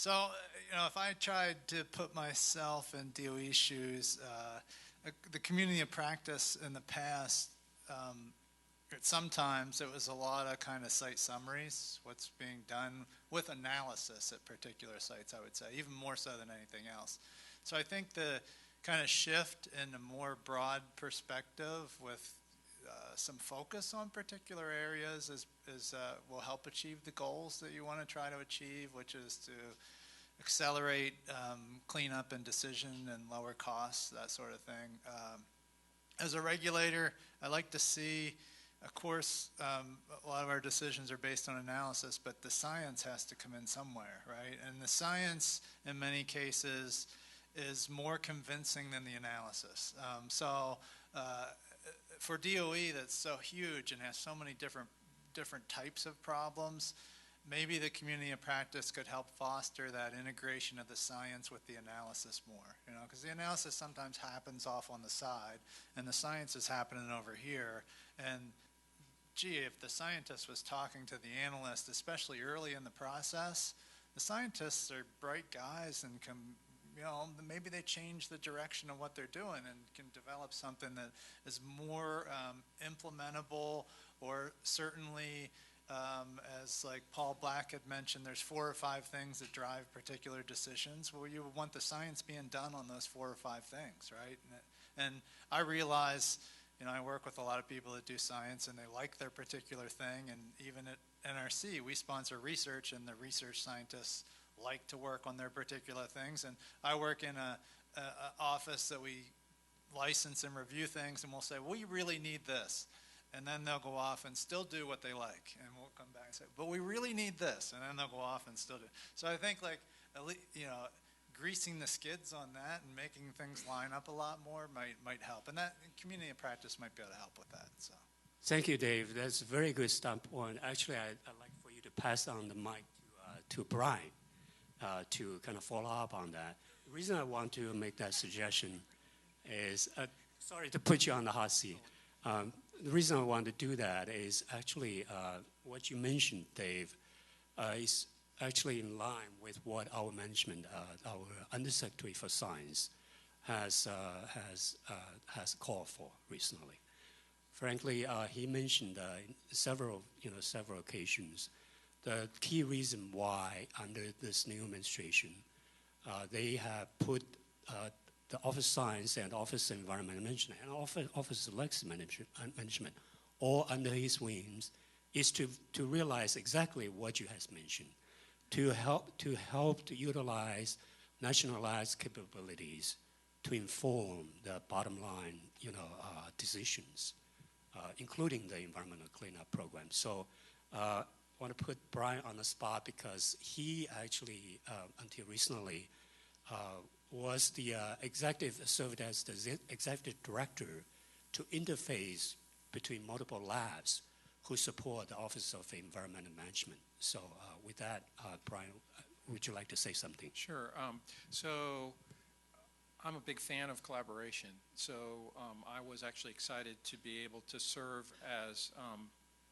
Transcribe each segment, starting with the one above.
So, if I tried to put myself in DOE shoes, the community of practice in the past, sometimes it was a lot of kind of site summaries, what's being done with analysis at particular sites, I would say, even more so than anything else. So I think the kind of shift in a more broad perspective with some focus on particular areas will help achieve the goals that you want to try to achieve, which is to accelerate cleanup and decision and lower costs, that sort of thing. As a regulator, I like to see, of course, a lot of our decisions are based on analysis, but the science has to come in somewhere, right? And the science, in many cases, is more convincing than the analysis. For DOE, that's so huge and has so many different types of problems, maybe the community of practice could help foster that integration of the science with the analysis more, because the analysis sometimes happens off on the side, and the science is happening over here. And gee, if the scientist was talking to the analyst, especially early in the process, the scientists are bright guys and can, maybe they change the direction of what they're doing and can develop something that is more implementable, or certainly, as like Paul Black had mentioned, there's 4 or 5 things that drive particular decisions. Well, you want the science being done on those 4 or 5 things, right? And I realize, I work with a lot of people that do science and they like their particular thing, and even at NRC, we sponsor research, and the research scientists like to work on their particular things. And I work in a office that we license and review things, and we'll say, we really need this. And then they'll go off and still do what they like. And we'll come back and say, but we really need this. And then they'll go off and still do. So I think, greasing the skids on that and making things line up a lot more might help. And that community of practice might be able to help with that. So. Thank you, Dave. That's a very good standpoint. Actually, I'd like for you to pass on the mic to Brian to kind of follow up on that. The reason I want to make that suggestion is, sorry to put you on the hot seat. The reason I want to do that is actually what you mentioned, Dave, is actually in line with what our management, our Undersecretary for Science, has called for recently. Frankly, he mentioned several occasions the key reason why under this new administration they have put the Office of Science and Office of Environmental Management and Office of Legacy Management all under his wings is to realize exactly what you have mentioned, to help to utilize nationalized capabilities to inform the bottom line decisions, including the environmental cleanup program. So I want to put Brian on the spot because he actually, until recently, was the served as the executive director to interface between multiple labs who support the Office of Environmental Management. So with that, Brian, would you like to say something? Sure. So I'm a big fan of collaboration. So I was actually excited to be able to serve as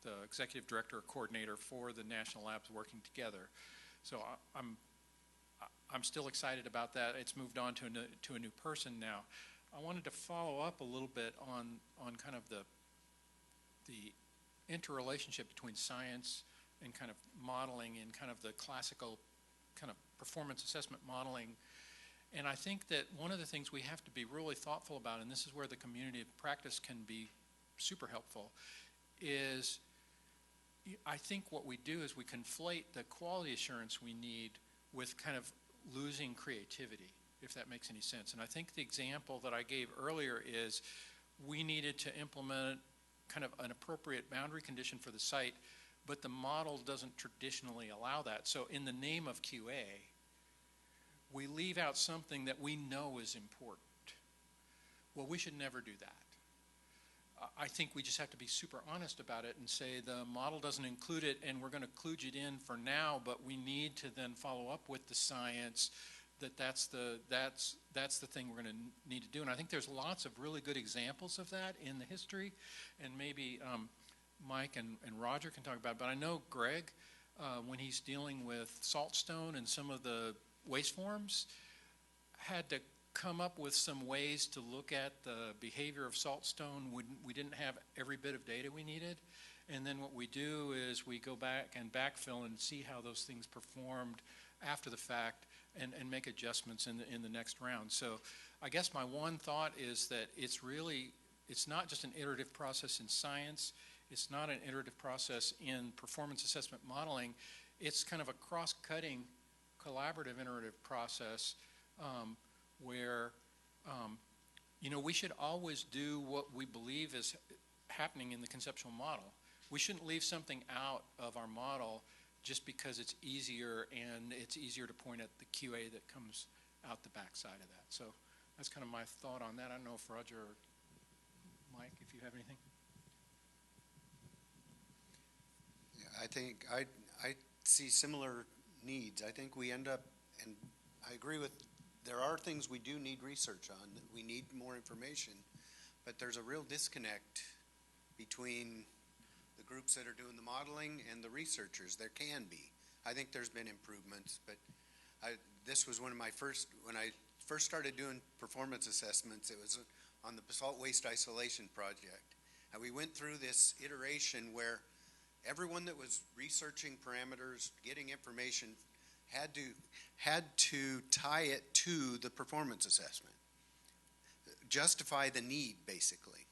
the executive director or coordinator for the national labs working together. So I'm still excited about that. It's moved on to a new person now. I wanted to follow up a little bit on kind of the interrelationship between science and kind of modeling and kind of the classical kind of performance assessment modeling. And I think that one of the things we have to be really thoughtful about, and this is where the community of practice can be super helpful, is I think what we do is we conflate the quality assurance we need with kind of losing creativity, if that makes any sense. And I think the example that I gave earlier is we needed to implement kind of an appropriate boundary condition for the site, but the model doesn't traditionally allow that. So in the name of QA, we leave out something that we know is important. Well, we should never do that. I think we just have to be super honest about it and say the model doesn't include it and we're going to kludge it in for now, but we need to then follow up with the science that's the thing we're going to need to do. And I think there's lots of really good examples of that in the history, and maybe Mike and Roger can talk about it. But I know Greg, when he's dealing with saltstone and some of the waste forms, had to come up with some ways to look at the behavior of saltstone when we didn't have every bit of data we needed. And then what we do is we go back and backfill and see how those things performed after the fact and make adjustments in the next round. So I guess my one thought is that it's not just an iterative process in science. It's not an iterative process in performance assessment modeling. It's kind of a cross-cutting, collaborative iterative process where we should always do what we believe is happening in the conceptual model. We shouldn't leave something out of our model just because it's easier and it's easier to point at the QA that comes out the backside of that. So that's kind of my thought on that. I don't know if Roger or Mike, if you have anything. Yeah, I think I see similar needs. I think we end up, and I agree with, there are things we do need research on, that we need more information, but there's a real disconnect between the groups that are doing the modeling and the researchers. There can be. I think there's been improvements, but this was one of my when I first started doing performance assessments, it was on the basalt waste isolation project. And we went through this iteration where everyone that was researching parameters, getting information, had to tie it to the performance assessment, justify the need, basically.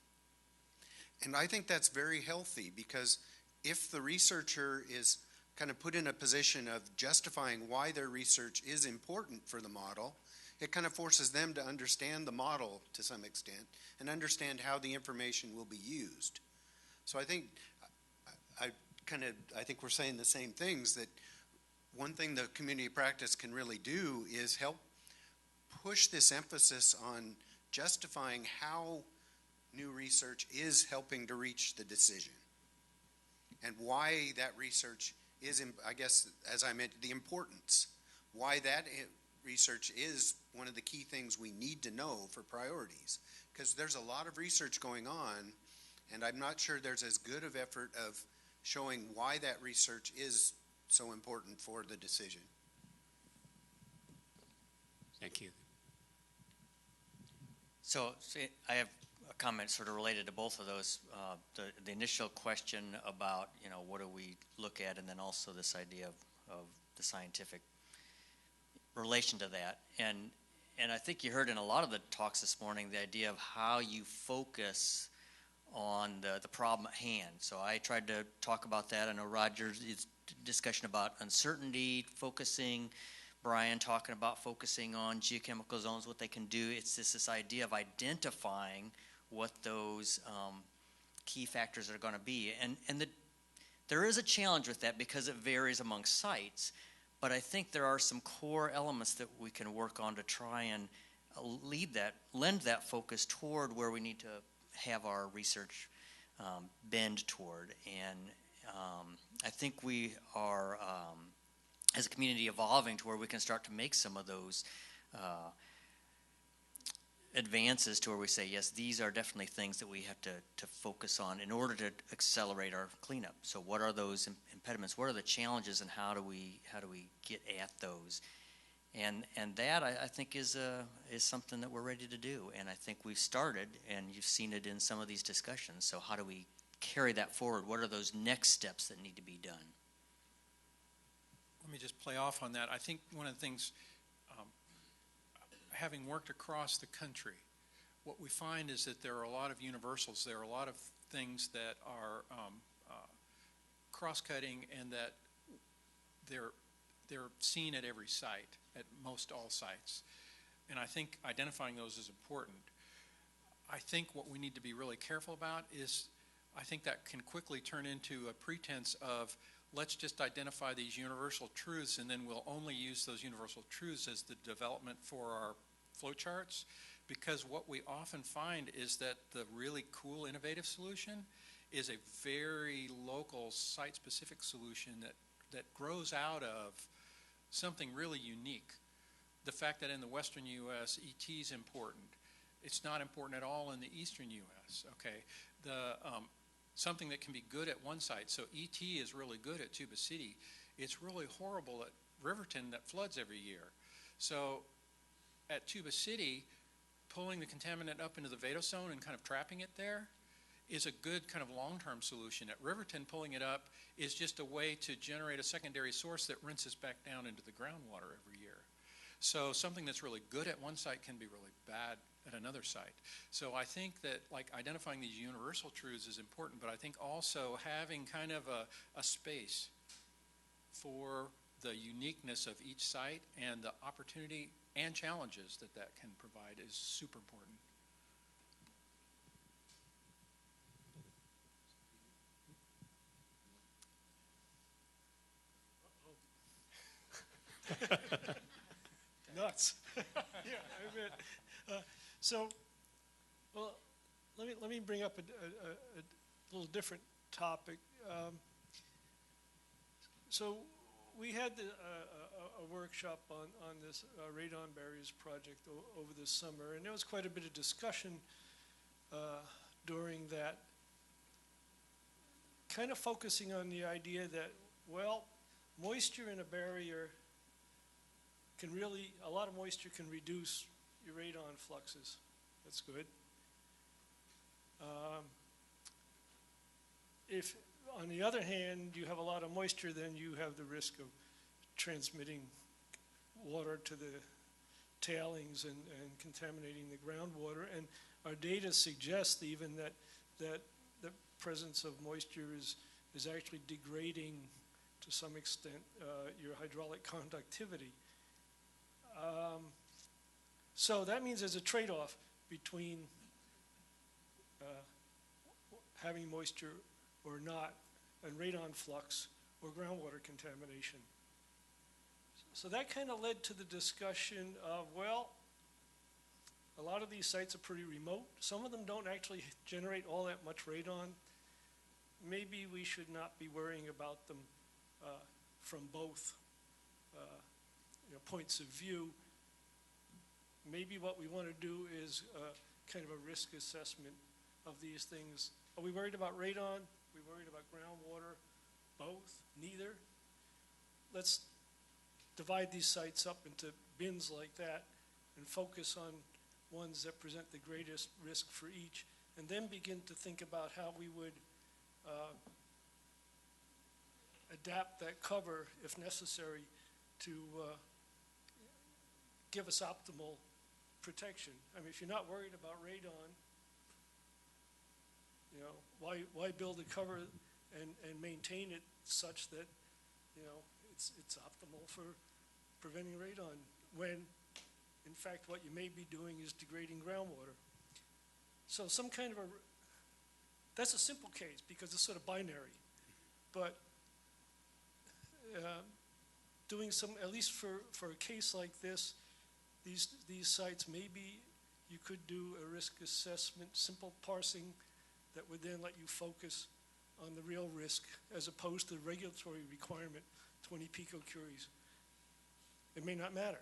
And I think that's very healthy, because if the researcher is kind of put in a position of justifying why their research is important for the model, it kind of forces them to understand the model to some extent and understand how the information will be used. So I think I think we're saying the same things, that one thing the community practice can really do is help push this emphasis on justifying how new research is helping to reach the decision, and why that research is, I guess, as I mentioned, the importance, why that research is one of the key things we need to know for priorities, because there's a lot of research going on, and I'm not sure there's as good of effort of showing why that research is so important for the decision. Thank you. So I have a comment sort of related to both of those. The initial question about, what do we look at, and then also this idea of the scientific relation to that. And I think you heard in a lot of the talks this morning the idea of how you focus on the problem at hand. So I tried to talk about that. I know Roger's discussion about uncertainty, focusing, Brian talking about focusing on geochemical zones, what they can do. It's this idea of identifying what those key factors are going to be. And there is a challenge with that because it varies among sites, but I think there are some core elements that we can work on to try and lend that focus toward where we need to have our research bend toward. And I think we are, as a community, evolving to where we can start to make some of those advances to where we say, yes, these are definitely things that we have to focus on in order to accelerate our cleanup. So what are those impediments? What are the challenges, and how do we get at those? And that, I think, is something that we're ready to do. And I think we've started, and you've seen it in some of these discussions. So how do we carry that forward? What are those next steps that need to be done? Let me just play off on that. I think one of the things, having worked across the country, what we find is that there are a lot of universals. There are a lot of things that are cross-cutting, and that they're seen at every site, at most all sites. And I think identifying those is important. I think what we need to be really careful about is, I think that can quickly turn into a pretense of, let's just identify these universal truths, and then we'll only use those universal truths as the development for our flowcharts. Because what we often find is that the really cool, innovative solution is a very local, site-specific solution that grows out of something really unique. The fact that in the western U.S., ET is important. It's not important at all in the eastern U.S., okay? Something that can be good at one site. So ET is really good at Tuba City. it's really horrible at Riverton that floods every year. So at Tuba City, pulling the contaminant up into the Vado zone and kind of trapping it there is a good kind of long-term solution. At Riverton, pulling it up is just a way to generate a secondary source that rinses back down into the groundwater every year. So something that's really good at one site can be really bad at another site. So I think that like identifying these universal truths is important, but I think also having kind of a space for the uniqueness of each site and the opportunity and challenges that that can provide is super important. Nuts. Yeah, I bet. So, well, let me bring up a little different topic. So we had a workshop on this radon barriers project over the summer, and there was quite a bit of discussion during that, kind of focusing on the idea that, well, moisture in a barrier can really, a lot of moisture can reduce your radon fluxes. That's good. If, on the other hand, you have a lot of moisture, then you have the risk of transmitting water to the tailings and contaminating the groundwater. And our data suggests even that the presence of moisture is actually degrading, to some extent, your hydraulic conductivity. So that means there's a trade-off between having moisture or not, and radon flux or groundwater contamination. So that kind of led to the discussion of, well, a lot of these sites are pretty remote. Some of them don't actually generate all that much radon. Maybe we should not be worrying about them from both points of view. Maybe what we want to do is kind of a risk assessment of these things. Are we worried about radon? Are we worried about groundwater? Both? Neither? Let's divide these sites up into bins like that and focus on ones that present the greatest risk for each, and then begin to think about how we would adapt that cover, if necessary, to give us optimal protection. I mean, if you're not worried about radon, why build a cover and maintain it such that, it's optimal for preventing radon, when, in fact, what you may be doing is degrading groundwater. So some kind of that's a simple case because it's sort of binary, but doing some, at least for a case like this, these sites, maybe you could do a risk assessment, simple parsing that would then let you focus on the real risk as opposed to the regulatory requirement, 20 picocuries. It may not matter.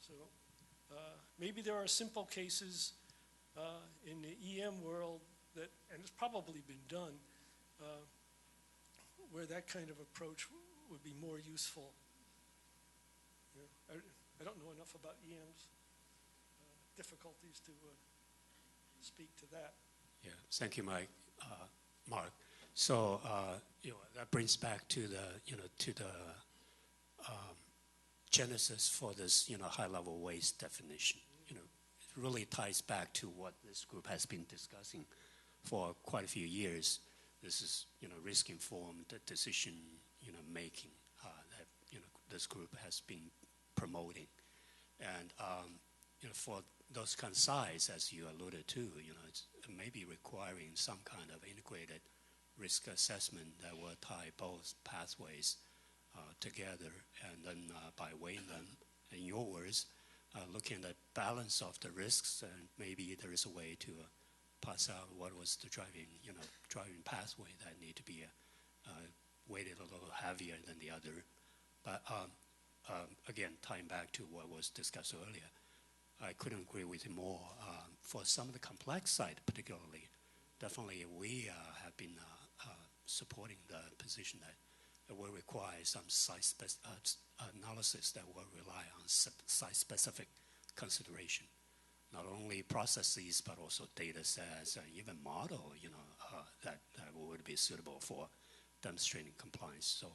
So maybe there are simple cases in the EM world that, and it's probably been done, where that kind of approach would be more useful. I don't know enough about EM's difficulties to speak to that. Yeah, thank you, Mike, Mark. So that brings back to the genesis for this high-level waste definition. It really ties back to what this group has been discussing for quite a few years. This is risk-informed decision making that this group has been promoting, and for those kind of sites, as you alluded to, it's maybe requiring some kind of integrated risk assessment that will tie both pathways together, and then by weighing them, in your words, looking at the balance of the risks, and maybe there is a way to pass out what was the driving pathway that need to be weighted a little heavier than the other. But again, tying back to what was discussed earlier, I couldn't agree with you more. For some of the complex sites particularly, definitely we have been supporting the position that it will require some analysis that will rely on site-specific consideration, not only processes but also data sets and even model, that would be suitable for demonstrating compliance. So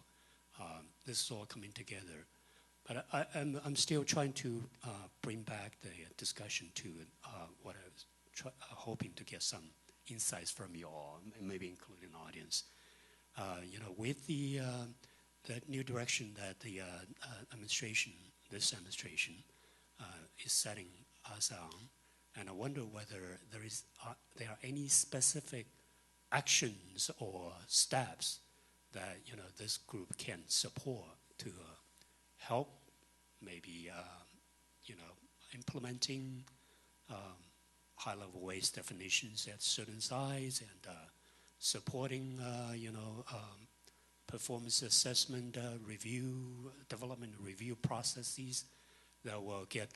this is all coming together. But I'm still trying to bring back the discussion to what I was hoping to get some insights from you all, maybe including the audience. With the new direction that the this administration is setting us on, and I wonder whether there are any specific actions or steps that this group can support to help maybe implementing high-level waste definitions at certain sites and supporting performance assessment development review processes that will get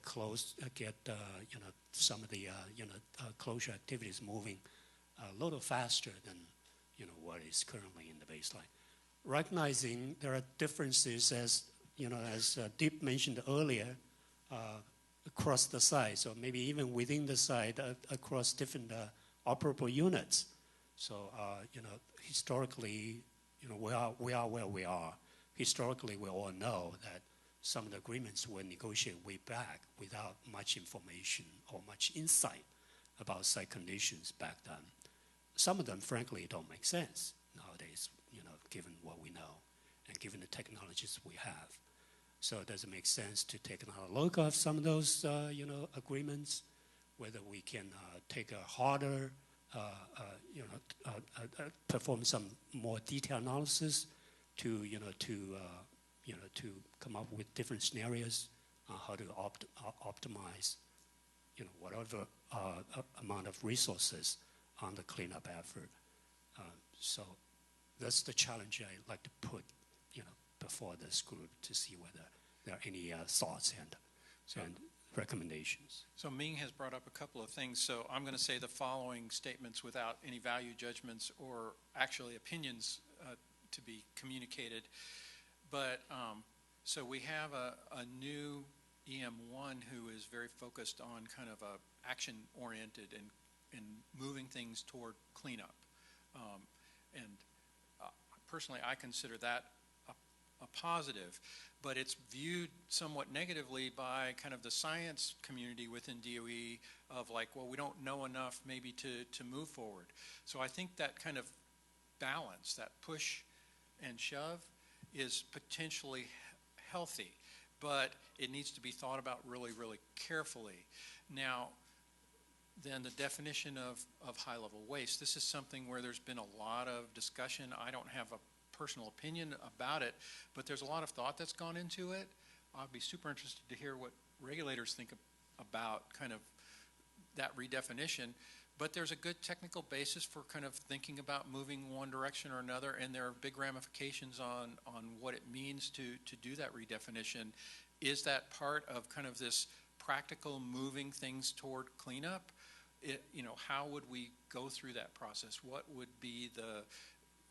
some of the closure activities moving a little faster than what is currently in the baseline. Recognizing there are differences, as Deep mentioned earlier, across the site, so maybe even within the site, across different operable units. So historically, we are where we are. Historically, we all know that some of the agreements were negotiated way back without much information or much insight about site conditions back then. Some of them, frankly, don't make sense nowadays, given what we know and given the technologies we have. So does it make sense to take another look at some of those, agreements, whether we can take a harder, perform some more detailed analysis to come up with different scenarios on how to optimize, whatever amount of resources on the cleanup effort. So that's the challenge I'd like to put, before this group to see whether there are any thoughts and recommendations. So Ming has brought up a couple of things. So I'm going to say the following statements without any value judgments or actually opinions to be communicated. But so we have a new EM1 who is very focused on kind of a action-oriented and moving things toward cleanup. Personally, I consider that a positive, but it's viewed somewhat negatively by kind of the science community within DOE of like, well, we don't know enough maybe to move forward. So I think that kind of balance, that push and shove, is potentially healthy, but it needs to be thought about really, really carefully. Now, then the definition of high-level waste. This is something where there's been a lot of discussion. I don't have a personal opinion about it, but there's a lot of thought that's gone into it. I'd be super interested to hear what regulators think about kind of that redefinition. But there's a good technical basis for kind of thinking about moving one direction or another, and there are big ramifications on what it means to do that redefinition. Is that part of kind of this practical moving things toward cleanup? How would we go through that process? What would be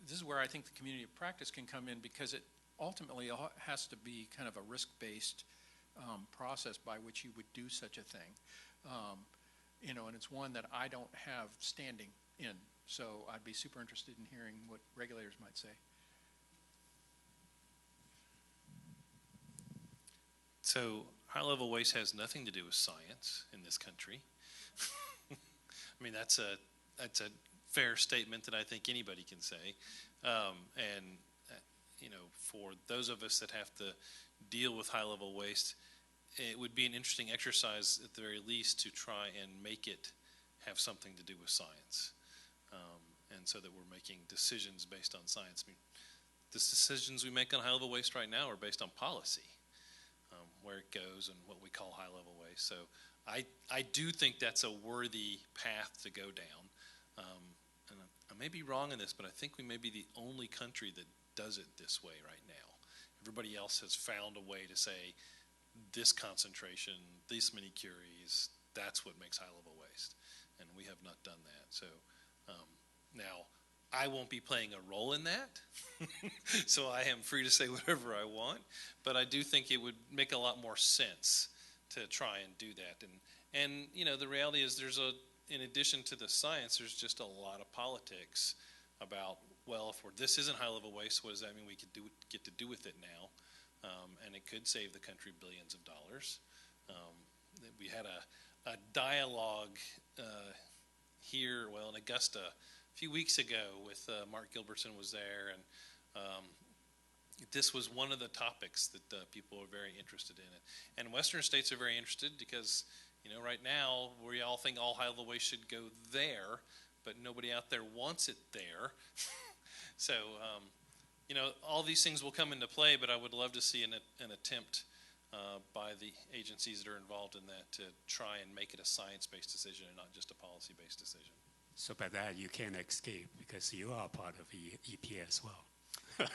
this is where I think the community of practice can come in, because it ultimately has to be kind of a risk-based process by which you would do such a thing. And it's one that I don't have standing in. So I'd be super interested in hearing what regulators might say. So high-level waste has nothing to do with science in this country. I mean, that's a fair statement that I think anybody can say. For those of us that have to deal with high-level waste, it would be an interesting exercise at the very least to try and make it have something to do with science, and so that we're making decisions based on science. I mean, the decisions we make on high-level waste right now are based on policy, where it goes and what we call high-level waste. So I do think that's a worthy path to go down. And I may be wrong in this, but I think we may be the only country that does it this way right now. Everybody else has found a way to say this concentration, this many curies, that's what makes high-level waste. And we have not done that. So now I won't be playing a role in that, so I am free to say whatever I want. But I do think it would make a lot more sense to try and do that. And you know, the reality is in addition to the science, there's just a lot of politics about, well, if this isn't high-level waste, what does that mean we get to do with it now? And it could save the country billions of dollars. We had a dialogue here, in Augusta a few weeks ago with Mark Gilbertson was there, and this was one of the topics that people are very interested in. And Western states are very interested because, you know, right now we all think all high-level waste should go there, but nobody out there wants it there. So, you know, all these things will come into play, but I would love to see an attempt by the agencies that are involved in that to try and make it a science-based decision and not just a policy-based decision. So by that, you can't escape because you are part of EPA as well.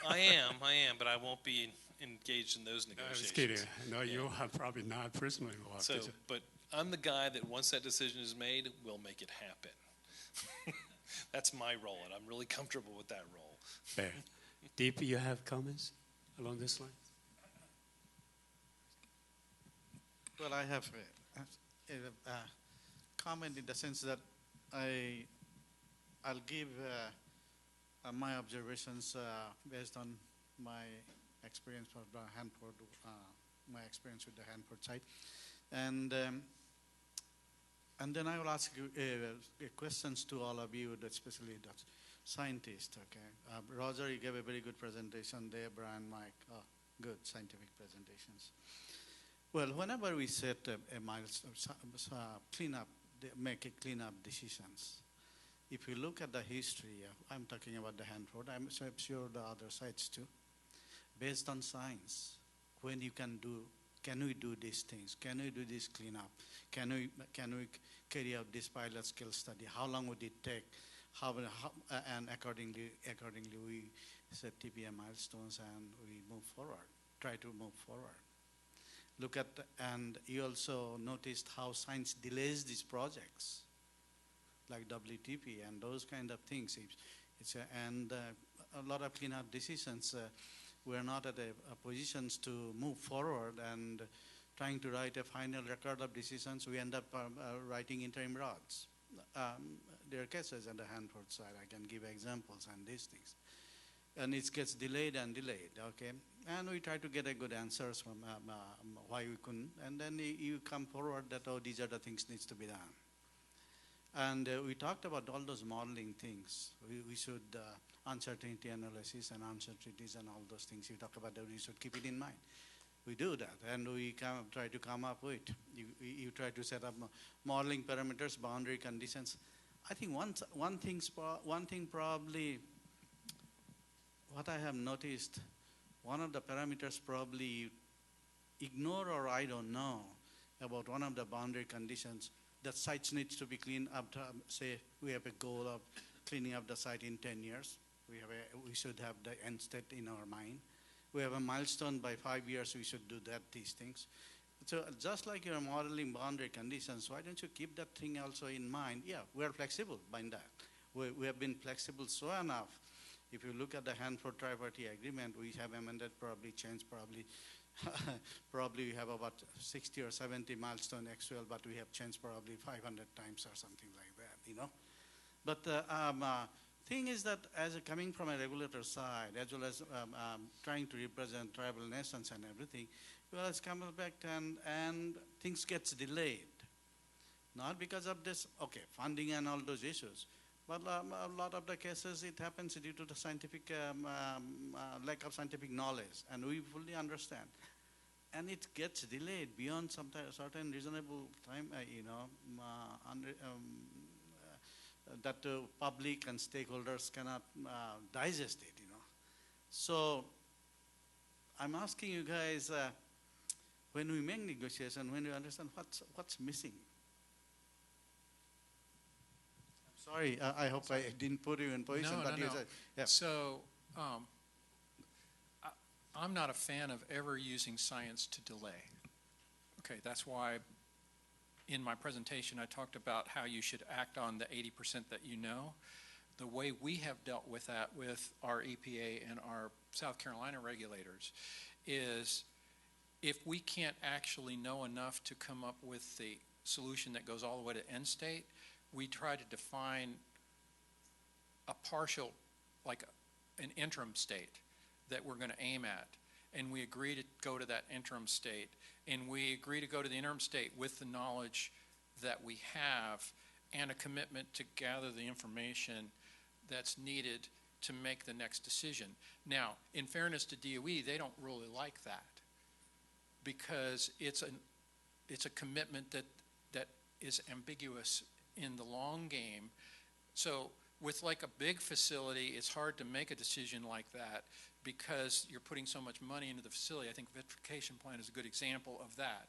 I am, but I won't be engaged in those I was negotiations. kidding. No, you are probably not personally involved. So, but I'm the guy that once that decision is made, will make it happen. That's my role, and I'm really comfortable with that role. Fair. Deep, you have comments along this line? Well, I have a comment in the sense that I'll give my observations based on my experience for the Hanford, my experience with the Hanford site, and then I will ask you questions to all of you, especially the scientists. Okay, Roger, you gave a very good presentation there. Brian, Mike, good scientific presentations. Well, whenever we set a milestone, make cleanup decisions, if you look at the history, I'm talking about the Hanford, I'm sure the other sites too, based on science, when you can we do these things? Can we do this cleanup? Can we carry out this pilot scale study? How long would it take? And accordingly we set TPM milestones and we move forward, try to move forward. Look at, and you also noticed how science delays these projects, like WTP and those kind of things. And a lot of cleanup decisions, we're not at a positions to move forward and trying to write a final record of decisions. We end up writing interim rods. There are cases at the Hanford side. I can give examples and these things. And it gets delayed and delayed, okay? And we try to get a good answers from why we couldn't. And then you come forward that, oh, these are the things needs to be done. And we talked about all those modeling things. We should, uncertainty analysis and uncertainties and all those things you talk about, that we should keep it in mind. We do that, and we try to come up with. You try to set up modeling parameters, boundary conditions. I think one thing probably, what I have noticed, one of the parameters probably you ignore, or I don't know about one of the boundary conditions, that sites needs to be cleaned up. Say we have a goal of cleaning up the site in 10 years. We should have the end state in our mind. We have a milestone by 5 years. We should do these things. So just like you're modeling boundary conditions, why don't you keep that thing also in mind? Yeah, we're flexible by that. We have been flexible so enough. If you look at the Hanford Tri-Party Agreement, we have amended, probably changed, probably we have about 60 or 70 milestone actual, but we have changed probably 500 times or something like that, you know. But the thing is that as coming from a regulator side, as well as trying to represent tribal nations and everything, well, it's come back and things gets delayed. Not because of this, okay, funding and all those issues, but a lot of the cases it happens due to the scientific lack of scientific knowledge, and we fully understand. And it gets delayed beyond some certain reasonable time, that the public and stakeholders cannot digest it, you know. So I'm asking you guys, when we make negotiation, when we understand what's missing. I'm sorry, I hope I didn't put you in position, No, but no, you no. said, yeah. So I'm not a fan of ever using science to delay. Okay, that's why in my presentation I talked about how you should act on the 80% that you know. the way we have dealt with that with our EPA and our South Carolina regulators is if we can't actually know enough to come up with the solution that goes all the way to end state, we try to define a partial, like an interim state that we're going to aim at. And we agree to go to that interim state. And we agree to go to the interim state with the knowledge that we have and a commitment to gather the information that's needed to make the next decision. Now, in fairness to DOE, they don't really like that because it's a commitment that is ambiguous in the long game. So with like a big facility, it's hard to make a decision like that because you're putting so much money into the facility. I think vitrification plant is a good example of that.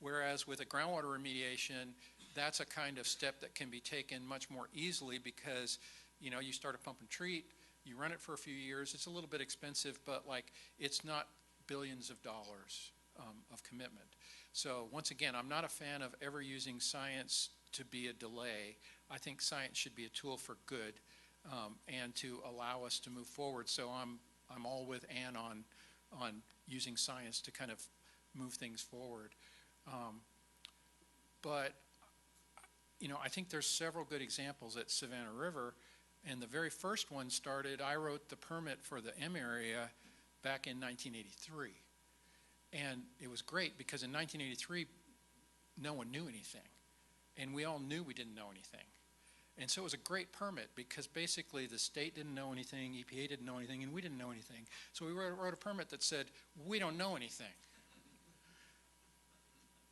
Whereas with a groundwater remediation, that's a kind of step that can be taken much more easily because, you know, you start a pump and treat, you run it for a few years, it's a little bit expensive, but like it's not billions of dollars of commitment. So once again, I'm not a fan of ever using science to be a delay. I think science should be a tool for good and to allow us to move forward. So I'm all with Ann on using science to kind of move things forward. But you know, I think there's several good examples at Savannah River, and the very first one started, I wrote the permit for the M area back in 1983. And it was great because in 1983, no one knew anything. And we all knew we didn't know anything. And so it was a great permit because basically the state didn't know anything, EPA didn't know anything, and we didn't know anything. So we wrote a permit that said, we don't know anything.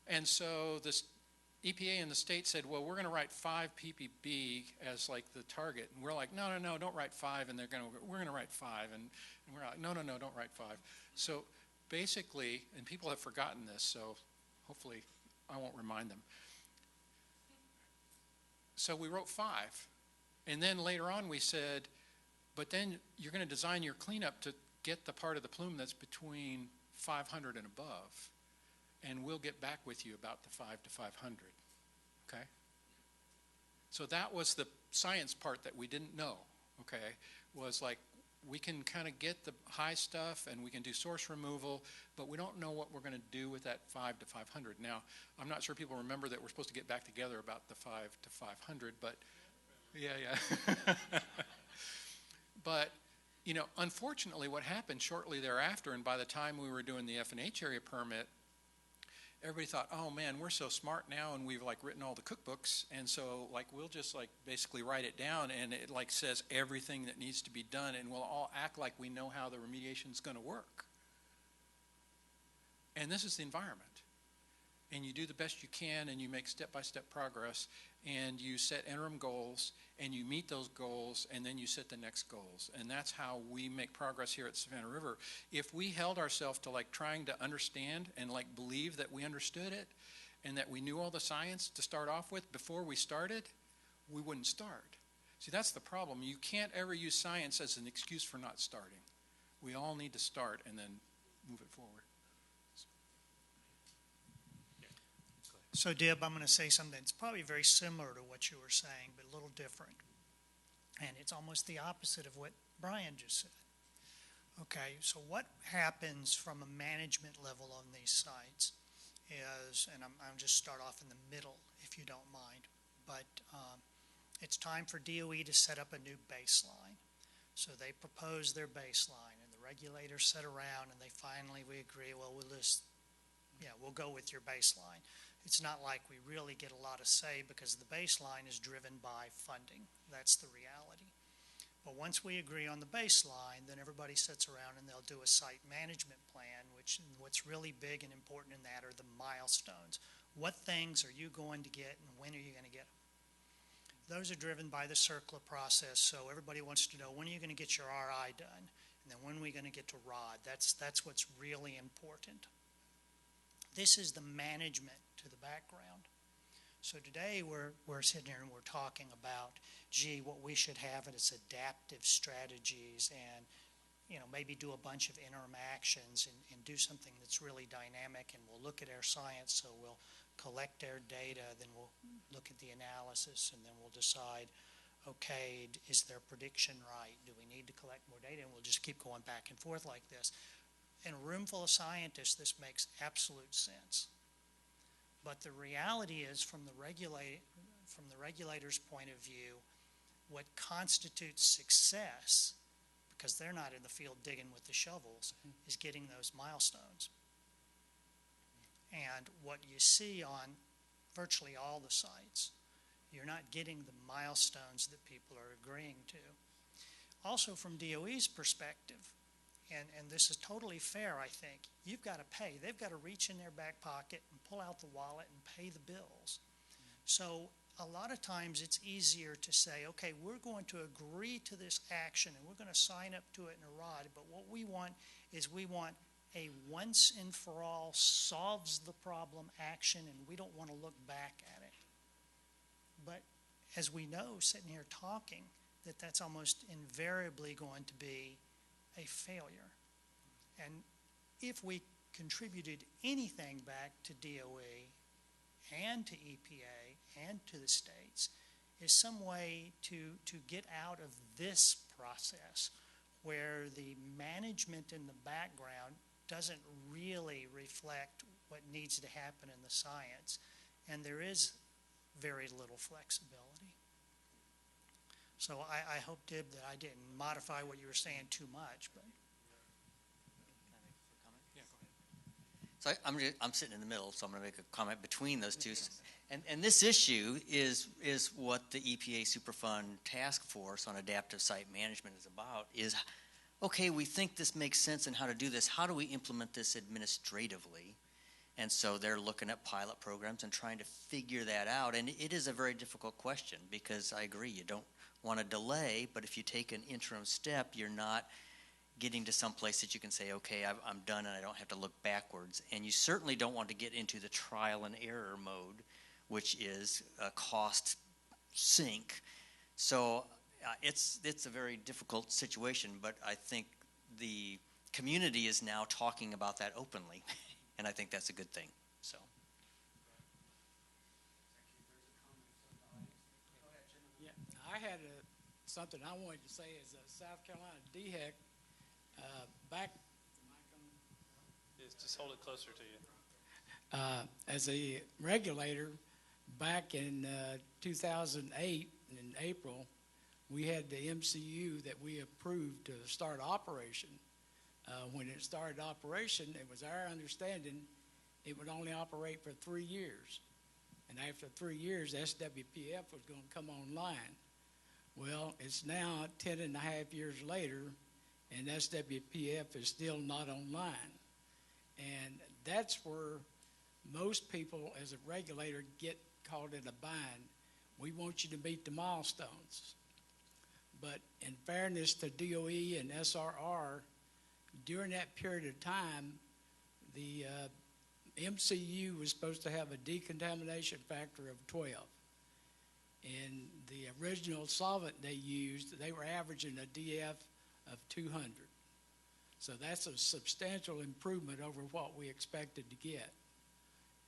And so the EPA and the state said, well, we're going to write 5 ppb as like the target. And we're like, no, don't write 5. And we're going to write 5. And we're like, no, don't write 5. So basically, and people have forgotten this, so hopefully I won't remind them. So we wrote 5. And then later on we said, but then you're going to design your cleanup to get the part of the plume that's between 500 and above. And we'll get back with you about the 5 to 500, okay? So that was the science part that we didn't know, okay? Was like, we can kind of get the high stuff and we can do source removal, but we don't know what we're going to do with that 5 to 500. Now, I'm not sure people remember that we're supposed to get back together about the 5 to 500, but yeah. But, you know, unfortunately what happened shortly thereafter, and by the time we were doing the F&H area permit, everybody thought, oh man, we're so smart now and we've like written all the cookbooks, and so like we'll just like basically write it down and it like says everything that needs to be done and we'll all act like we know how the remediation is going to work. And this is the environment. And you do the best you can and you make step-by-step progress and you set interim goals and you meet those goals and then you set the next goals. And that's how we make progress here at Savannah River. If we held ourselves to like trying to understand and like believe that we understood it and that we knew all the science to start off with before we started, we wouldn't start. See, that's the problem. You can't ever use science as an excuse for not starting. We all need to start and then move it forward. So, Deb, I'm going to say something that's probably very similar to what you were saying, but a little different. And it's almost the opposite of what Brian just said. Okay, so what happens from a management level on these sites is, and I'm just start off in the middle, if you don't mind, but it's time for DOE to set up a new baseline. So they propose their baseline, and the regulators sit around, and we agree, well, we'll go with your baseline. It's not like we really get a lot of say because the baseline is driven by funding. That's the reality. But once we agree on the baseline, then everybody sits around and they'll do a site management plan, what's really big and important in that are the milestones. What things are you going to get and when are you going to get them? Those are driven by the CERCLA process, so everybody wants to know when are you going to get your RI done, and then when are we going to get to ROD. That's what's really important. This is the management to the background. So today we're sitting here and we're talking about, what we should have as adaptive strategies and, maybe do a bunch of interim actions and do something that's really dynamic, and we'll look at our science, so we'll collect our data, then we'll look at the analysis, and then we'll decide, okay, is their prediction right? Do we need to collect more data? And we'll just keep going back and forth like this. In a room full of scientists, this makes absolute sense. But the reality is, from the regulator's point of view, what constitutes success, because they're not in the field digging with the shovels, is getting those milestones. And what you see on virtually all the sites, you're not getting the milestones that people are agreeing to. Also, from DOE's perspective, and this is totally fair, I think, you've got to pay. They've got to reach in their back pocket and pull out the wallet and pay the bills. So a lot of times it's easier to say, okay, we're going to agree to this action and we're going to sign up to it in a rod, but what we want is we want a once and for all solves the problem action, and we don't want to look back at it. But as we know, sitting here talking, that's almost invariably going to be a failure. And if we contributed anything back to DOE and to EPA and to the states, is some way to get out of this process where the management in the background doesn't really reflect what needs to happen in the science, and there is very little flexibility. So I hope, Dib, that I didn't modify what you were saying too much, but. Yeah, go ahead. So I'm sitting in the middle, so I'm going to make a comment between those two. And this issue is what the EPA Superfund Task Force on Adaptive Site Management is about, is, okay, we think this makes sense in how to do this. How do we implement this administratively? And so they're looking at pilot programs and trying to figure that out. And it is a very difficult question, because I agree, you don't want to delay, but if you take an interim step, you're not getting to some place that you can say, okay, I'm done and I don't have to look backwards. And you certainly don't want to get into the trial and error mode, which is a cost sink. So it's a very difficult situation, but I think the community is now talking about that openly, and I think that's a good thing. So. Yeah, I had something I wanted to say as a South Carolina DHEC back. Just hold it closer to you. As a regulator, back in 2008 in April, we had the MCU that we approved to start operation. When it started operation, it was our understanding it would only operate for 3 years. And after 3 years, SWPF was going to come online. Well, it's now 10 and a half years later, and SWPF is still not online. And that's where most people, as a regulator, get caught in a bind. We want you to meet the milestones. But in fairness to DOE and SRR, during that period of time, the MCU was supposed to have a decontamination factor of 12. And the original solvent they used, they were averaging a DF of 200. So that's a substantial improvement over what we expected to get.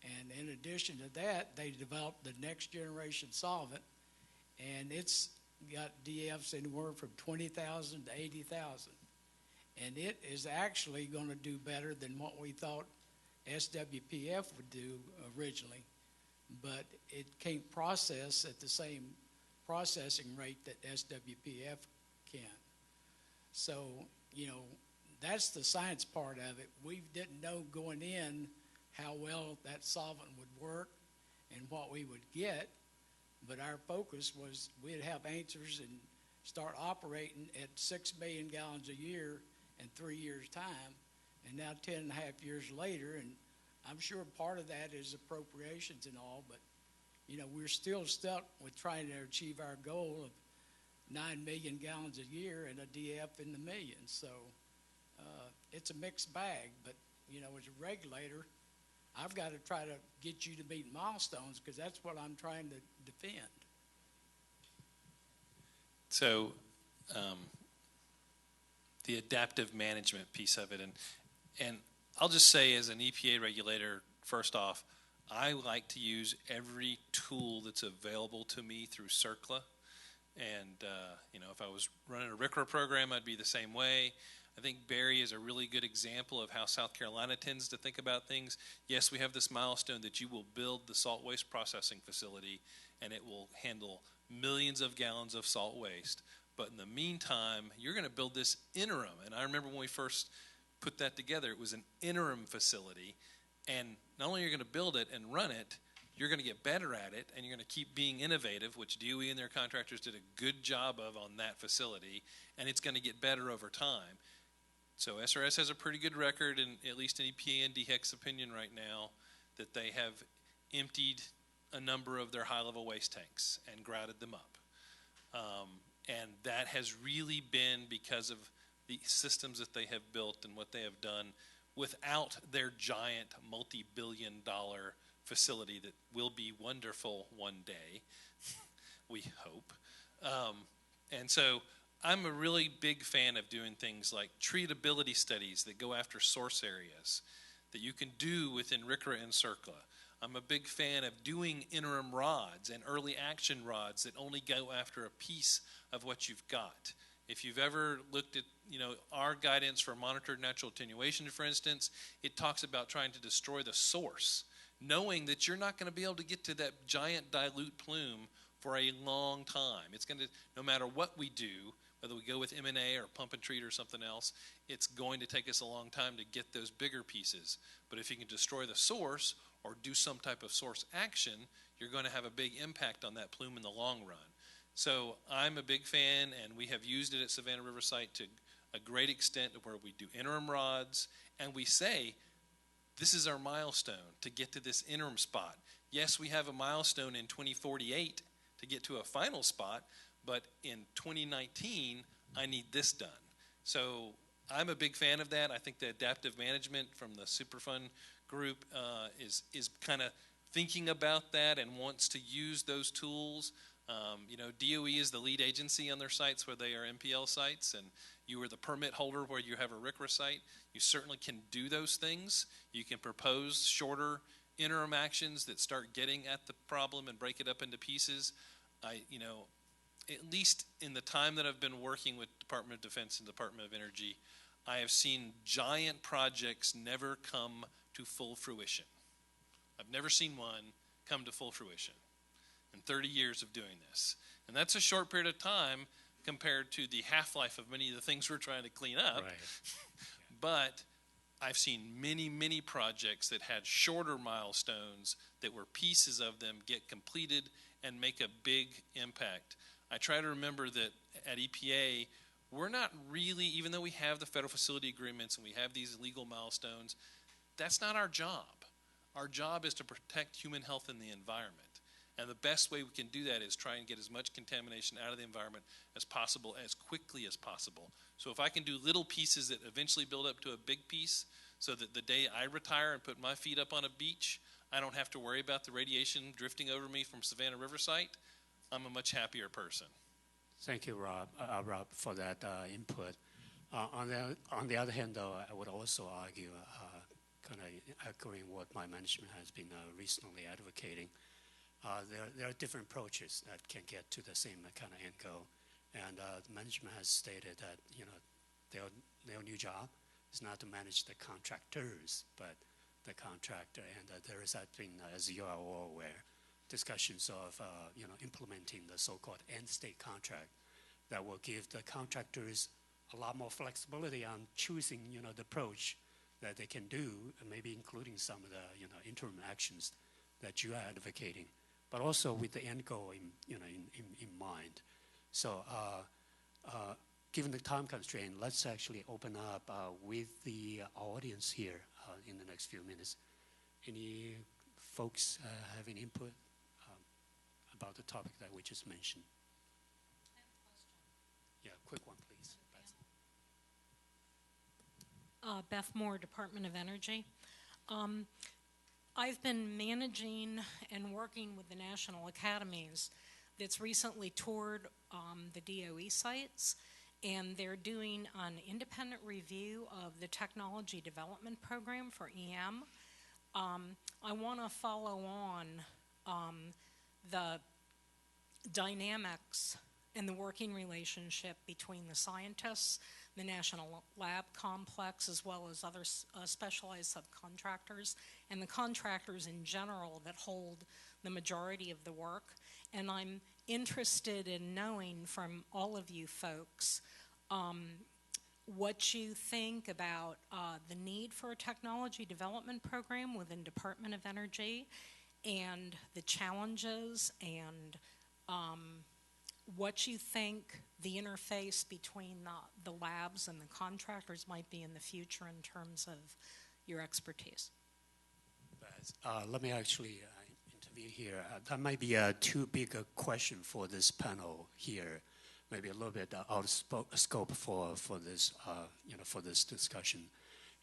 And in addition to that, they developed the next generation solvent, and it's got DFs anywhere from 20,000 to 80,000. And it is actually going to do better than what we thought SWPF would do originally. But it can't process at the same processing rate that SWPF can. So, that's the science part of it. We didn't know going in how well that solvent would work and what we would get, but our focus was we'd have answers and start operating at 6 million gallons a year in 3 years' time, and now 10 and a half years later, and I'm sure part of that is appropriations and all, but we're still stuck with trying to achieve our goal of 9 million gallons a year and a DF in the millions. So it's a mixed bag, but as a regulator, I've got to try to get you to meet milestones, because that's what I'm trying to defend. So the adaptive management piece of it, and I'll just say, as an EPA regulator, first off, I like to use every tool that's available to me through CERCLA, And, if I was running a RCRA program, I'd be the same way. I think Barry is a really good example of how South Carolina tends to think about things. Yes, we have this milestone that you will build the salt waste processing facility, and it will handle millions of gallons of salt waste. But in the meantime, you're going to build this interim. And I remember when we first put that together, it was an interim facility. And not only are you going to build it and run it, you're going to get better at it, and you're going to keep being innovative, which DOE and their contractors did a good job of on that facility, and it's going to get better over time. So SRS has a pretty good record, in at least in EPA and DHEC's opinion right now, that they have emptied a number of their high-level waste tanks and grouted them up. And that has really been because of the systems that they have built and what they have done without their giant multi-billion-dollar facility that will be wonderful one day, we hope. And so I'm a really big fan of doing things like treatability studies that go after source areas that you can do within RCRA and CERCLA. I'm a big fan of doing interim rods and early action rods that only go after a piece of what you've got. If you've ever looked at, our guidance for monitored natural attenuation, for instance, it talks about trying to destroy the source, knowing that you're not going to be able to get to that giant dilute plume for a long time. It's going to, no matter what we do, whether we go with M&A or pump and treat or something else, it's going to take us a long time to get those bigger pieces. But if you can destroy the source or do some type of source action, you're going to have a big impact on that plume in the long run. So I'm a big fan, and we have used it at Savannah River Site to a great extent where we do interim rods, and we say, this is our milestone to get to this interim spot. Yes, we have a milestone in 2048 to get to a final spot, but in 2019, I need this done. So I'm a big fan of that. I think the adaptive management from the Superfund group is kind of thinking about that and wants to use those tools. DOE is the lead agency on their sites where they are MPL sites, and you are the permit holder where you have a RCRA site. You certainly can do those things. You can propose shorter interim actions that start getting at the problem and break it up into pieces. At least in the time that I've been working with Department of Defense and Department of Energy, I have seen giant projects never come to full fruition. I've never seen one come to full fruition in 30 years of doing this. And that's a short period of time compared to the half-life of many of the things we're trying to clean up. Right. But I've seen many, many projects that had shorter milestones that were pieces of them get completed and make a big impact. I try to remember that at EPA, we're not really, even though we have the federal facility agreements and we have these legal milestones, that's not our job. Our job is to protect human health and the environment. And the best way we can do that is try and get as much contamination out of the environment as possible, as quickly as possible. So if I can do little pieces that eventually build up to a big piece, so that the day I retire and put my feet up on a beach, I don't have to worry about the radiation drifting over me from Savannah River Site, I'm a much happier person. Thank you, Rob, for that input. On the other hand, though, I would also argue, kind of echoing what my management has been recently advocating, there are different approaches that can get to the same kind of end goal. And the management has stated that, their new job is not to manage the contractors, but the contractor. And there has been, as you are all aware, discussions of, implementing the so-called end-state contract that will give the contractors a lot more flexibility on choosing, the approach that they can do, and maybe including some of the, interim actions that you are advocating, but also with the end goal in mind. So, given the time constraint, let's actually open up with the audience here in the next few minutes. Any folks have any input about the topic that we just mentioned? I have a question. Yeah, quick one, please. Beth Moore, Department of Energy. I've been managing and working with the National Academies that's recently toured the DOE sites, and they're doing an independent review of the Technology Development Program for EM. I want to follow on the dynamics and the working relationship between the scientists, the National Lab Complex, as well as other specialized subcontractors, and the contractors in general that hold the majority of the work. And I'm interested in knowing from all of you folks what you think about the need for a technology development program within Department of Energy, and the challenges, and what you think the interface between the labs and the contractors might be in the future in terms of your expertise. Let me actually intervene here. That might be too big a question for this panel here. Maybe a little bit out of scope for this for this discussion.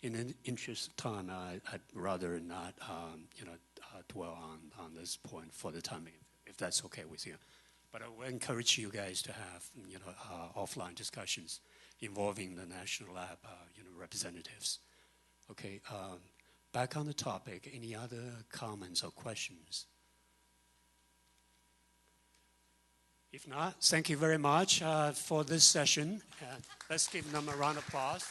In the interest of time, I'd rather not dwell on this point for the time, if that's okay with you. But I would encourage you guys to have offline discussions involving the National Lab representatives. Okay. Back on the topic. Any other comments or questions? If not, thank you very much for this session. Let's give them a round of applause.